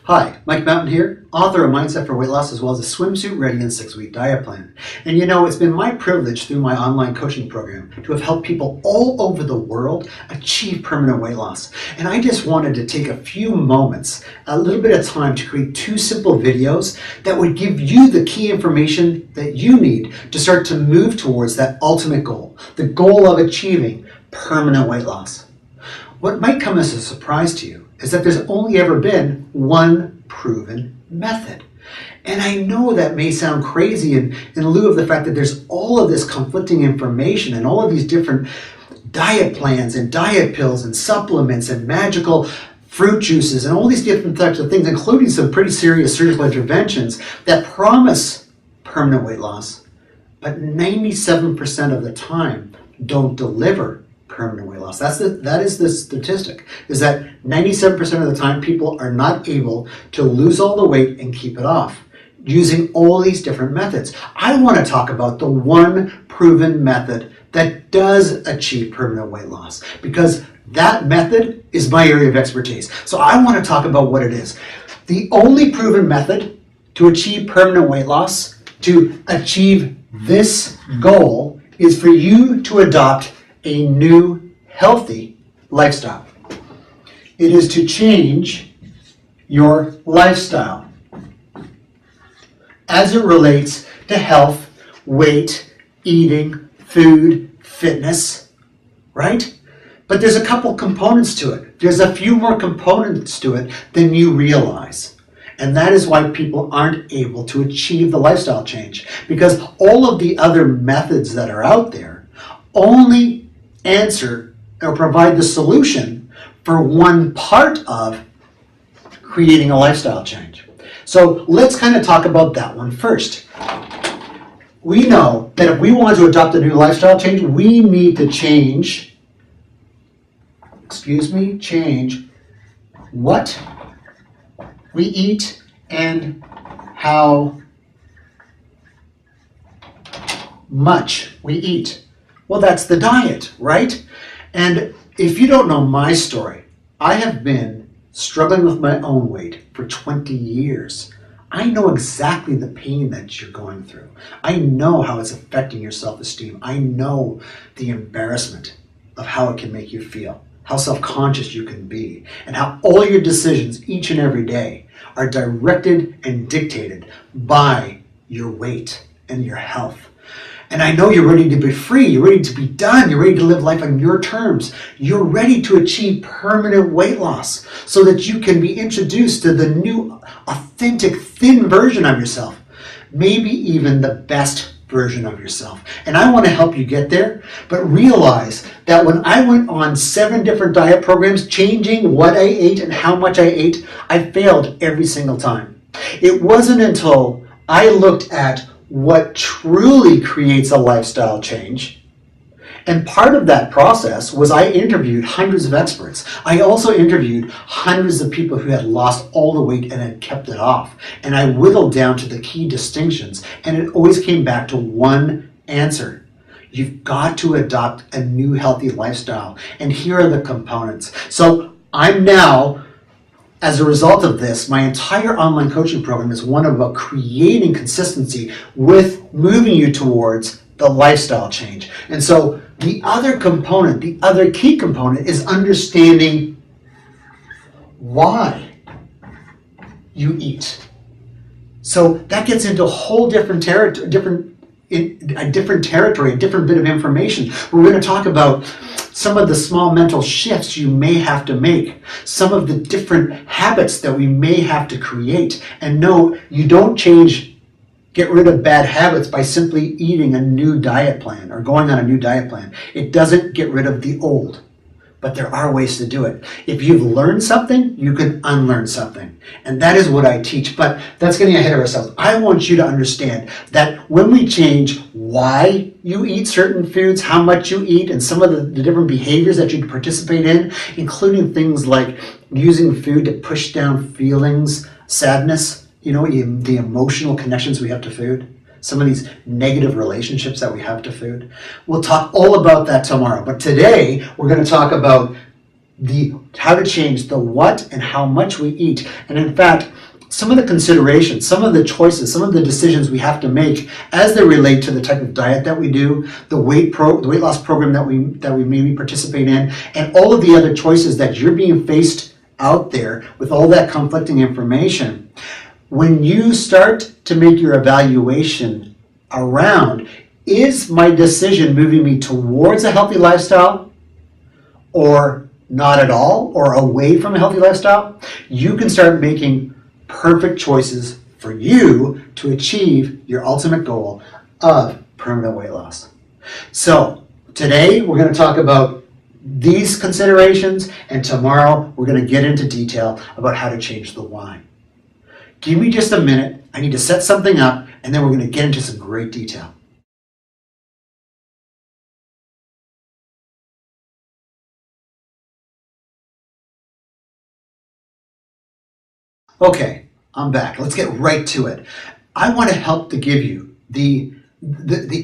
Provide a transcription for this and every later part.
Hi, Mike Mountain here, author of Mindset for Weight Loss as well as a swimsuit ready and 6-week diet plan. And you know, it's been my privilege through my online coaching program to have helped people all over the world achieve permanent weight loss. And I just wanted to take a few moments, a little bit of time to create 2 simple videos that would give you the key information that you need to start to move towards that ultimate goal, the goal of achieving permanent weight loss. What might come as a surprise to you is that there's only ever been one proven method. And I know that may sound crazy in lieu of the fact that there's all of this conflicting information and all of these different diet plans and diet pills and supplements and magical fruit juices and all these different types of things, including some pretty serious surgical interventions that promise permanent weight loss, but 97% of the time don't deliver permanent weight loss. That is the statistic, is that 97% of the time people are not able to lose all the weight and keep it off using all these different methods. I want to talk about the one proven method that does achieve permanent weight loss, because that method is my area of expertise. So I want to talk about what it is. The only proven method to achieve permanent weight loss, to achieve this goal, is for you to adopt a new healthy lifestyle. It is to change your lifestyle as it relates to health, weight, eating, food, fitness, right? But there's a couple components to it. There's a few more components to it than you realize. And that is why people aren't able to achieve the lifestyle change, because all of the other methods that are out there only answer or provide the solution for one part of creating a lifestyle change. So let's kind of talk about that one first. We know that if we want to adopt a new lifestyle change, we need to change what we eat and how much we eat. Well, that's the diet, right? And if you don't know my story, I have been struggling with my own weight for 20 years. I know exactly the pain that you're going through. I know how it's affecting your self-esteem. I know the embarrassment of how it can make you feel, how self-conscious you can be, and how all your decisions each and every day are directed and dictated by your weight and your health. And I know you're ready to be free, you're ready to be done, you're ready to live life on your terms. You're ready to achieve permanent weight loss so that you can be introduced to the new, authentic, thin version of yourself. Maybe even the best version of yourself. And I want to help you get there, but realize that when I went on 7 different diet programs, changing what I ate and how much I ate, I failed every single time. It wasn't until I looked at what truly creates a lifestyle change. And part of that process was I interviewed hundreds of experts. I also interviewed hundreds of people who had lost all the weight and had kept it off. And I whittled down to the key distinctions, and it always came back to one answer. You've got to adopt a new healthy lifestyle. And here are the components. So I'm now, as a result of this, my entire online coaching program is one about creating consistency with moving you towards the lifestyle change. And so the other component, the other key component, is understanding why you eat. So that gets into a whole different territory, a different bit of information. We're going to talk about some of the small mental shifts you may have to make, some of the different habits that we may have to create. And no, you don't get rid of bad habits by simply eating a new diet plan or going on a new diet plan. It doesn't get rid of the old, but there are ways to do it. If you've learned something, you can unlearn something. And that is what I teach, but that's getting ahead of ourselves. I want you to understand that when we change why you eat certain foods, how much you eat, and some of the different behaviors that you participate in, including things like using food to push down feelings, sadness, the emotional connections we have to food, some of these negative relationships that we have to food. We'll talk all about that tomorrow. But today, we're going to talk about how to change the what and how much we eat. And in fact, some of the considerations, some of the choices, some of the decisions we have to make as they relate to the type of diet that we do, the weight loss program that we maybe participate in, and all of the other choices that you're being faced out there with all that conflicting information. When you start to make your evaluation around, is my decision moving me towards a healthy lifestyle or not at all, or away from a healthy lifestyle, you can start making perfect choices for you to achieve your ultimate goal of permanent weight loss. So today we're going to talk about these considerations, and tomorrow we're going to get into detail about how to change the why. Give me just a minute. I need to set something up, and then we're going to get into some great detail. Okay, I'm back. Let's get right to it. I want to help to give you the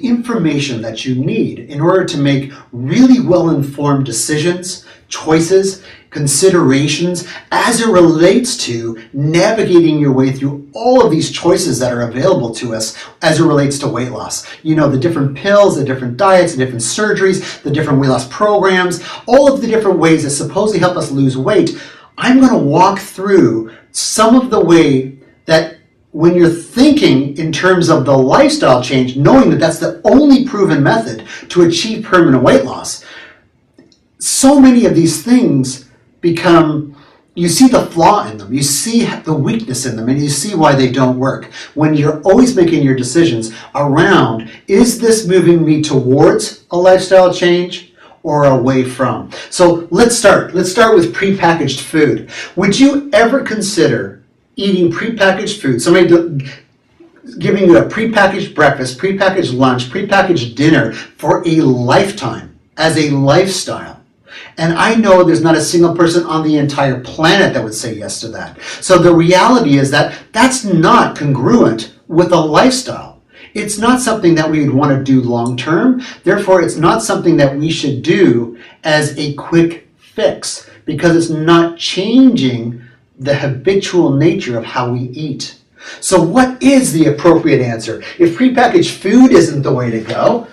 information that you need in order to make really well-informed decisions, choices, considerations as it relates to navigating your way through all of these choices that are available to us as it relates to weight loss. You know, the different pills, the different diets, the different surgeries, the different weight loss programs, all of the different ways that supposedly help us lose weight. I'm going to walk through some of the way that when you're thinking in terms of the lifestyle change, knowing that that's the only proven method to achieve permanent weight loss, so many of these things become, you see the flaw in them, you see the weakness in them, and you see why they don't work. When you're always making your decisions around, is this moving me towards a lifestyle change or away from? So let's start with prepackaged food. Would you ever consider eating prepackaged food, somebody giving you a prepackaged breakfast, prepackaged lunch, prepackaged dinner for a lifetime as a lifestyle? And I know there's not a single person on the entire planet that would say yes to that. So the reality is that that's not congruent with a lifestyle. It's not something that we would want to do long term. Therefore, it's not something that we should do as a quick fix, because it's not changing the habitual nature of how we eat. So what is the appropriate answer? If prepackaged food isn't the way to go,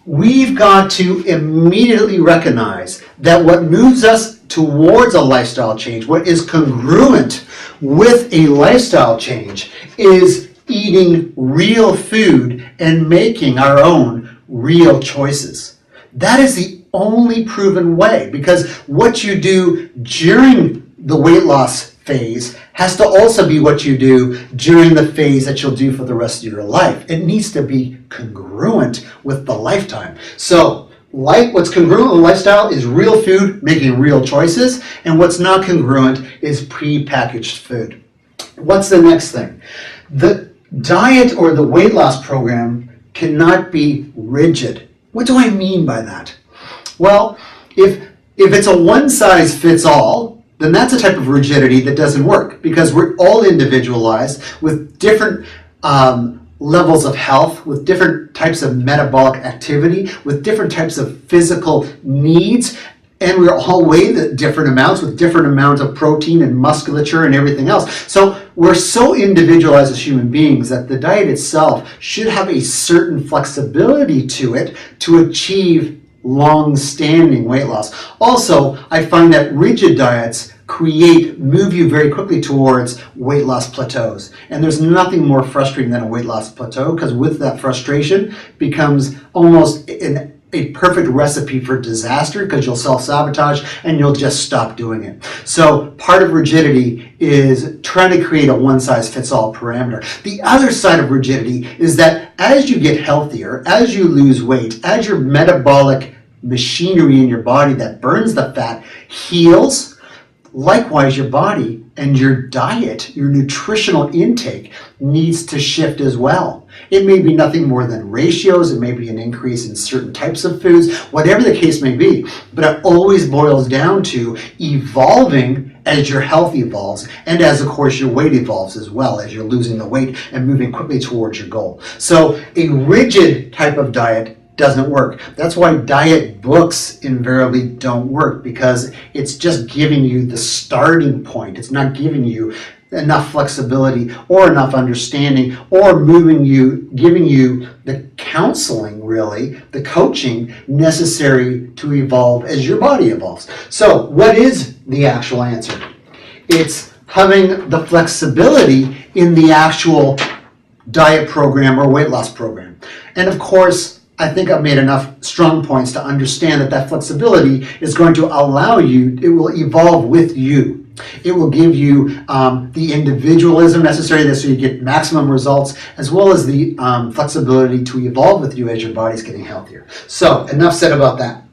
we've got to immediately recognize that what moves us towards a lifestyle change, what is congruent with a lifestyle change, is eating real food and making our own real choices. That is the only proven way, because what you do during the weight loss phase has to also be what you do during the phase that you'll do for the rest of your life. It needs to be congruent with the lifetime. So, what's congruent with lifestyle is real food, making real choices, and what's not congruent is prepackaged food. What's the next thing? The diet or the weight loss program cannot be rigid. What do I mean by that? Well, if it's a one-size-fits-all, then that's a type of rigidity that doesn't work, because we're all individualized with different levels of health, with different types of metabolic activity, with different types of physical needs, and we're all weighed at different amounts with different amounts of protein and musculature and everything else. So we're so individualized as human beings that the diet itself should have a certain flexibility to it to achieve long-standing weight loss. Also, I find that rigid diets move you very quickly towards weight loss plateaus. And there's nothing more frustrating than a weight loss plateau, because with that frustration becomes almost a perfect recipe for disaster, because you'll self-sabotage and you'll just stop doing it. So part of rigidity is trying to create a one-size-fits-all parameter. The other side of rigidity is that as you get healthier, as you lose weight, as your metabolic machinery in your body that burns the fat heals, likewise your body and your diet, your nutritional intake needs to shift as well. It may be nothing more than ratios, it may be an increase in certain types of foods, whatever the case may be, but it always boils down to evolving as your health evolves, and as of course your weight evolves as well, as you're losing the weight and moving quickly towards your goal. So a rigid type of diet doesn't work. That's why diet books invariably don't work, because it's just giving you the starting point. It's not giving you enough flexibility or enough understanding or giving you the counseling, really, the coaching necessary to evolve as your body evolves. So what is the actual answer? It's having the flexibility in the actual diet program or weight loss program. And of course, I think I've made enough strong points to understand that that flexibility is going to allow you, it will evolve with you. It will give you the individualism necessary so you get maximum results, as well as the flexibility to evolve with you as your body's getting healthier. So, enough said about that.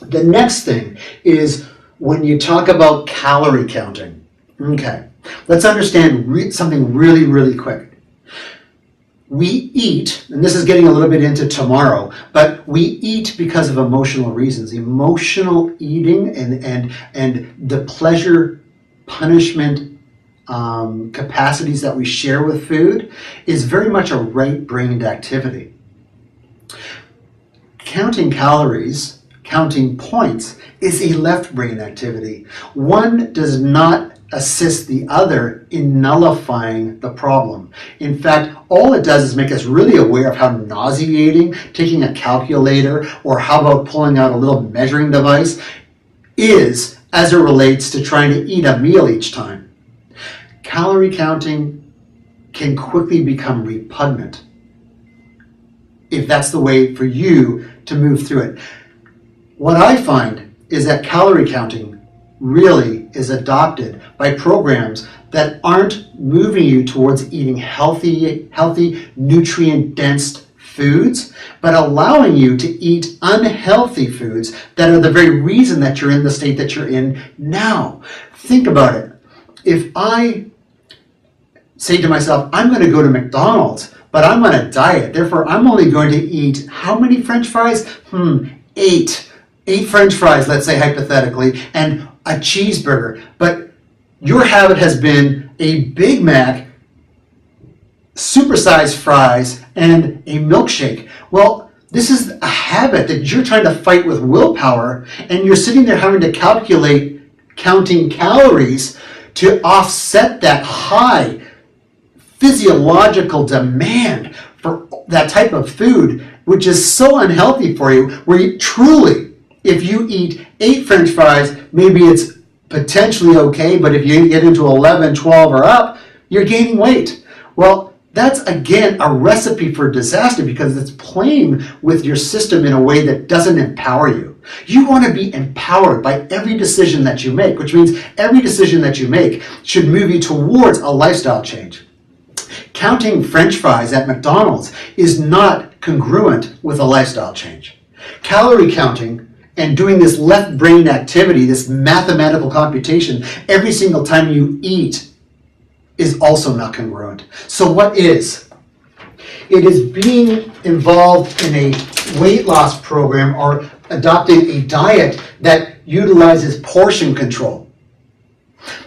The next thing is when you talk about calorie counting. Okay, let's understand something really, really quick. We eat, and this is getting a little bit into tomorrow, but we eat because of emotional reasons. Emotional eating and the pleasure punishment capacities that we share with food is very much a right-brained activity. Counting calories, counting points, is a left-brain activity. One does not assist the other in nullifying the problem. In fact, all it does is make us really aware of how nauseating taking a calculator, or how about pulling out a little measuring device, is as it relates to trying to eat a meal each time. Calorie counting can quickly become repugnant if that's the way for you to move through it. What I find is that calorie counting really is adopted by programs that aren't moving you towards eating healthy, nutrient-dense foods, but allowing you to eat unhealthy foods that are the very reason that you're in the state that you're in now. Think about it. If I say to myself, I'm going to go to McDonald's, but I'm on a diet, therefore I'm only going to eat how many French fries? 8 French fries, let's say hypothetically, and a cheeseburger. But your habit has been a Big Mac, supersized fries, and a milkshake. Well, this is a habit that you're trying to fight with willpower, and you're sitting there having to calculate, counting calories to offset that high physiological demand for that type of food, which is so unhealthy for you, where you truly, if you eat 8 French fries, maybe it's potentially okay, but if you get into 11, 12 or up, you're gaining weight. Well, that's again a recipe for disaster, because it's playing with your system in a way that doesn't empower you. You want to be empowered by every decision that you make, which means every decision that you make should move you towards a lifestyle change. Counting French fries at McDonald's is not congruent with a lifestyle change. Calorie counting and doing this left brain activity, this mathematical computation, every single time you eat is also not congruent. So what is? It is being involved in a weight loss program or adopting a diet that utilizes portion control.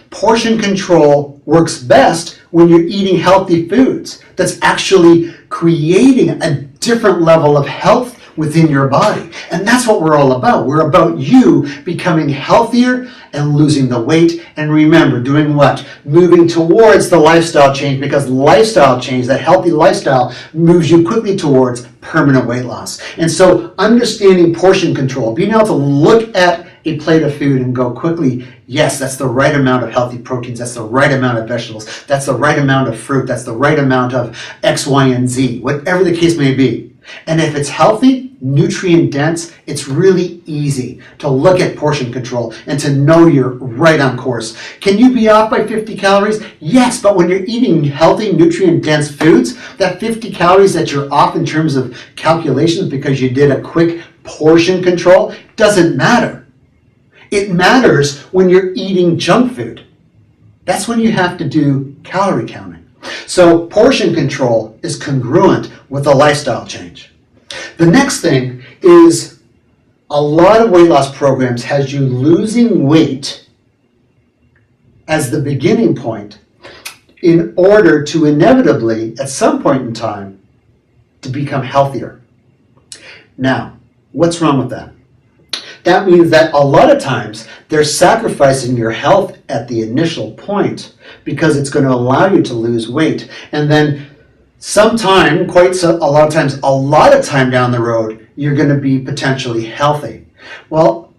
Portion control works best when you're eating healthy foods. That's actually creating a different level of health within your body. And that's what we're all about. We're about you becoming healthier and losing the weight. And remember, doing what? Moving towards the lifestyle change, because lifestyle change, that healthy lifestyle, moves you quickly towards permanent weight loss. And so understanding portion control, being able to look at a plate of food and go quickly, yes, that's the right amount of healthy proteins, that's the right amount of vegetables, that's the right amount of fruit, that's the right amount of X, Y, and Z, whatever the case may be. And if it's healthy, nutrient dense, it's really easy to look at portion control and to know you're right on course. Can you be off by 50 calories? Yes, but when you're eating healthy, nutrient dense foods, that 50 calories that you're off in terms of calculations because you did a quick portion control doesn't matter. It matters when you're eating junk food. That's when you have to do calorie counting. So portion control is congruent with a lifestyle change. The next thing is a lot of weight loss programs has you losing weight as the beginning point in order to inevitably, at some point in time, to become healthier. Now, what's wrong with that? That means that a lot of times they're sacrificing your health at the initial point because it's going to allow you to lose weight. And then sometime, a lot of times, a lot of time down the road, you're going to be potentially healthy. Well,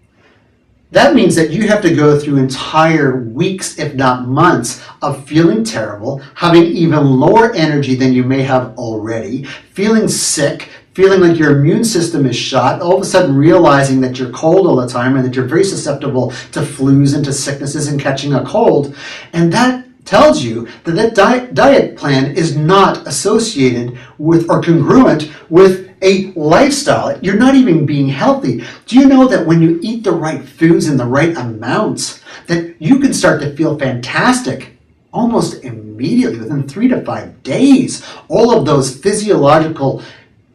that means that you have to go through entire weeks, if not months, of feeling terrible, having even lower energy than you may have already, feeling sick, feeling like your immune system is shot, all of a sudden realizing that you're cold all the time and that you're very susceptible to flus and to sicknesses and catching a cold. And that tells you that that diet plan is not associated with or congruent with a lifestyle. You're not even being healthy. Do you know that when you eat the right foods in the right amounts, that you can start to feel fantastic almost immediately, within 3 to 5 days? All of those physiological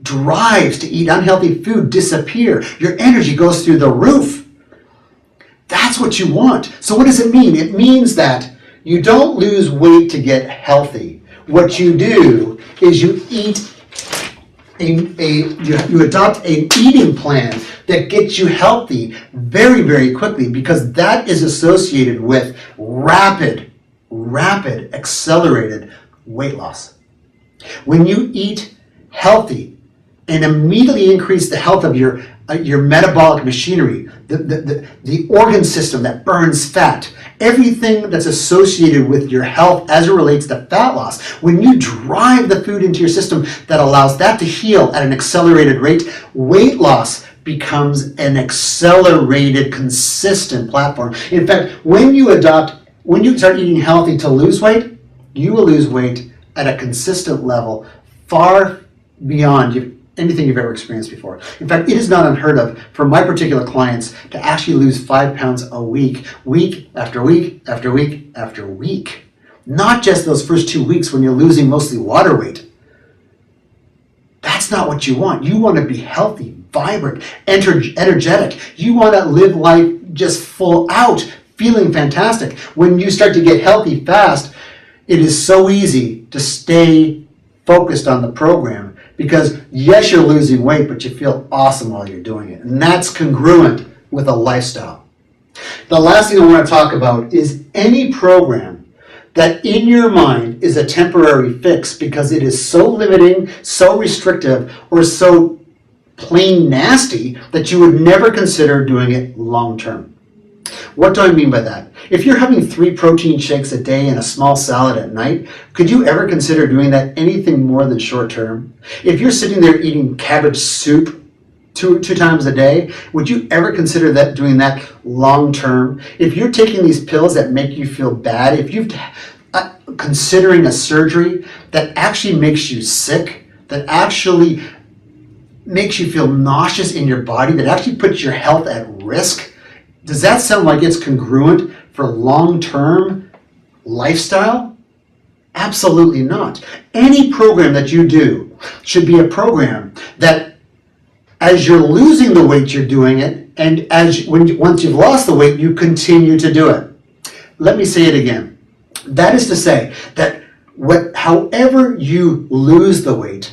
drives to eat unhealthy food disappear. Your energy goes through the roof. That's what you want. So what does it mean? It means that you don't lose weight to get healthy. What you do is you eat you adopt an eating plan that gets you healthy very, very quickly, because that is associated with rapid, accelerated weight loss. When you eat healthy and immediately increase the health of your metabolic machinery, the organ system that burns fat, everything that's associated with your health as it relates to fat loss, when you drive the food into your system that allows that to heal at an accelerated rate, weight loss becomes an accelerated, consistent platform. In fact, when you start eating healthy to lose weight, you will lose weight at a consistent level far beyond anything you've ever experienced before. In fact, it is not unheard of for my particular clients to actually lose 5 pounds a week, week after week after week after week. Not just those first 2 weeks when you're losing mostly water weight. That's not what you want. You want to be healthy, vibrant, energetic. You want to live life just full out, feeling fantastic. When you start to get healthy fast, it is so easy to stay focused on the program, because yes, you're losing weight, but you feel awesome while you're doing it. And that's congruent with a lifestyle. The last thing I want to talk about is any program that in your mind is a temporary fix because it is so limiting, so restrictive, or so plain nasty that you would never consider doing it long term. What do I mean by that? If you're having 3 protein shakes a day and a small salad at night, could you ever consider doing that anything more than short term? If you're sitting there eating cabbage soup two times a day, would you ever consider doing that long term? If you're taking these pills that make you feel bad, if you're considering a surgery that actually makes you sick, that actually makes you feel nauseous in your body, that actually puts your health at risk, does that sound like it's congruent for long-term lifestyle? Absolutely not. Any program that you do should be a program that, as you're losing the weight, you're doing it, and once you've lost the weight, you continue to do it. Let me say it again. That is to say that however you lose the weight,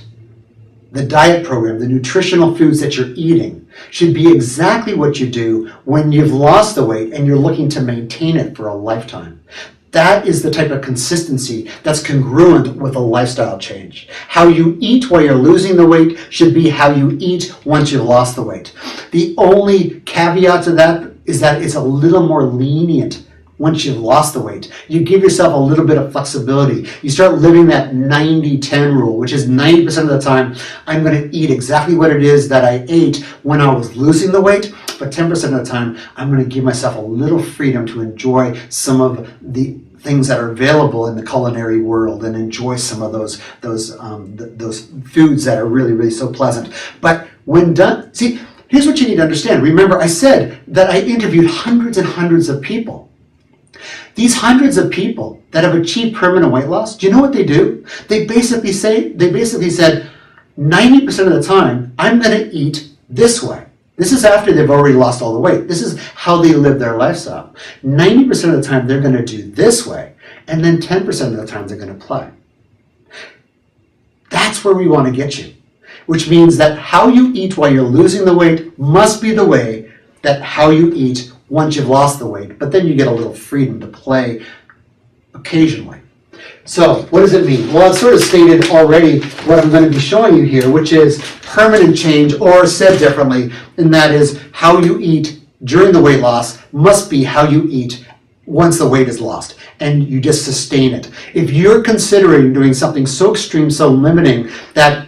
the diet program, the nutritional foods that you're eating should be exactly what you do when you've lost the weight and you're looking to maintain it for a lifetime. That is the type of consistency that's congruent with a lifestyle change. How you eat while you're losing the weight should be how you eat once you've lost the weight. The only caveat to that is that it's a little more lenient once you've lost the weight. You give yourself a little bit of flexibility. You start living that 90-10 rule, which is 90% of the time, I'm going to eat exactly what it is that I ate when I was losing the weight, but 10% of the time, I'm going to give myself a little freedom to enjoy some of the things that are available in the culinary world and enjoy some of those foods that are really, really so pleasant. But when done, see, here's what you need to understand. Remember, I said that I interviewed hundreds and hundreds of people. These hundreds of people that have achieved permanent weight loss, do you know what they do? They basically said, 90% of the time, I'm going to eat this way. This is after they've already lost all the weight. This is how they live their lifestyle. 90% of the time, they're going to do this way, and then 10% of the time, they're going to play. That's where we want to get you. which means that how you eat while you're losing the weight must be the way that how you eat once you've lost the weight. But then you get a little freedom to play occasionally. So what does it mean? Well, I've sort of stated already what I'm going to be showing you here, which is permanent change, or said differently, and that is how you eat during the weight loss must be how you eat once the weight is lost, and you just sustain it. If you're considering doing something so extreme, so limiting, that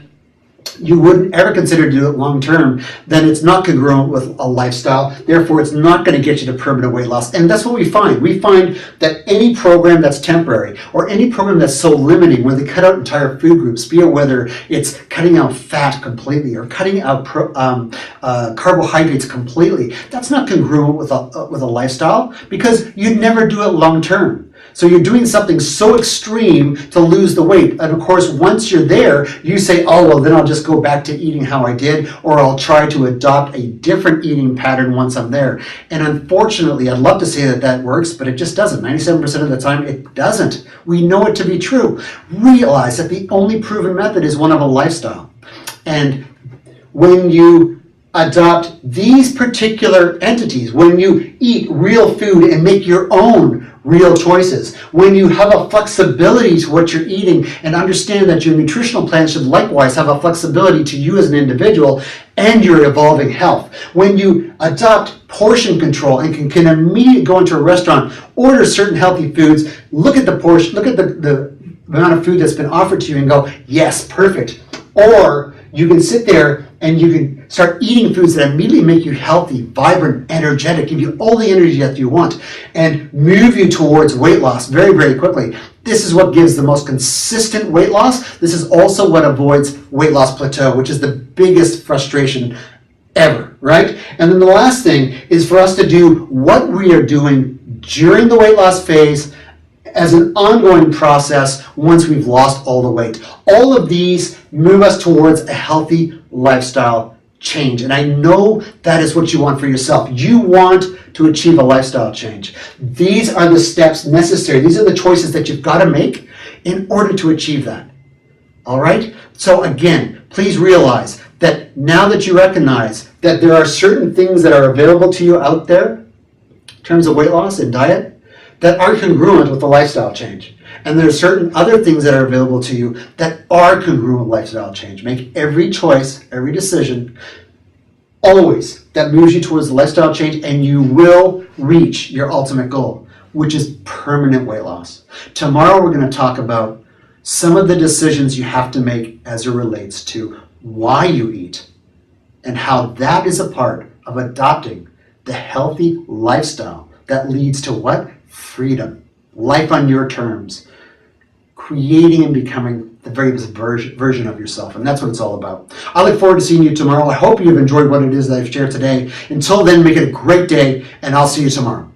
you wouldn't ever consider to do it long term, then it's not congruent with a lifestyle. Therefore, it's not going to get you to permanent weight loss. And that's what we find. We find that any program that's temporary, or any program that's so limiting, where they cut out entire food groups, be it whether it's cutting out fat completely or cutting out carbohydrates completely, that's not congruent with a lifestyle, because you'd never do it long term. So you're doing something so extreme to lose the weight. And of course, once you're there, you say, oh, well, then I'll just go back to eating how I did, or I'll try to adopt a different eating pattern once I'm there. And unfortunately, I'd love to say that that works, but it just doesn't. 97% of the time, it doesn't. We know it to be true. Realize that the only proven method is one of a lifestyle. And when you adopt these particular entities, when you eat real food and make your own real choices, when you have a flexibility to what you're eating and understand that your nutritional plan should likewise have a flexibility to you as an individual and your evolving health, when you adopt portion control and can immediately go into a restaurant, order certain healthy foods, look at the portion, look at the amount of food that's been offered to you and go, yes, perfect. Or you can sit there and you can start eating foods that immediately make you healthy, vibrant, energetic, give you all the energy that you want, and move you towards weight loss very, very quickly. This is what gives the most consistent weight loss. This is also what avoids weight loss plateau, which is the biggest frustration ever, right? And then the last thing is for us to do what we are doing during the weight loss phase as an ongoing process once we've lost all the weight. All of these move us towards a healthy lifestyle change. And I know that is what you want for yourself. You want to achieve a lifestyle change. These are the steps necessary. These are the choices that you've got to make in order to achieve that. All right? So again, please realize that now that you recognize that there are certain things that are available to you out there in terms of weight loss and diet that are congruent with the lifestyle change. And there are certain other things that are available to you that are congruent with lifestyle change. Make every choice, every decision, always, that moves you towards the lifestyle change, and you will reach your ultimate goal, which is permanent weight loss. Tomorrow we're going to talk about some of the decisions you have to make as it relates to why you eat and how that is a part of adopting the healthy lifestyle that leads to what? Freedom, life on your terms, creating and becoming the very best version of yourself. And that's what it's all about. I look forward to seeing you tomorrow. I hope you've enjoyed what it is that I've shared today. Until then, make it a great day, and I'll see you tomorrow.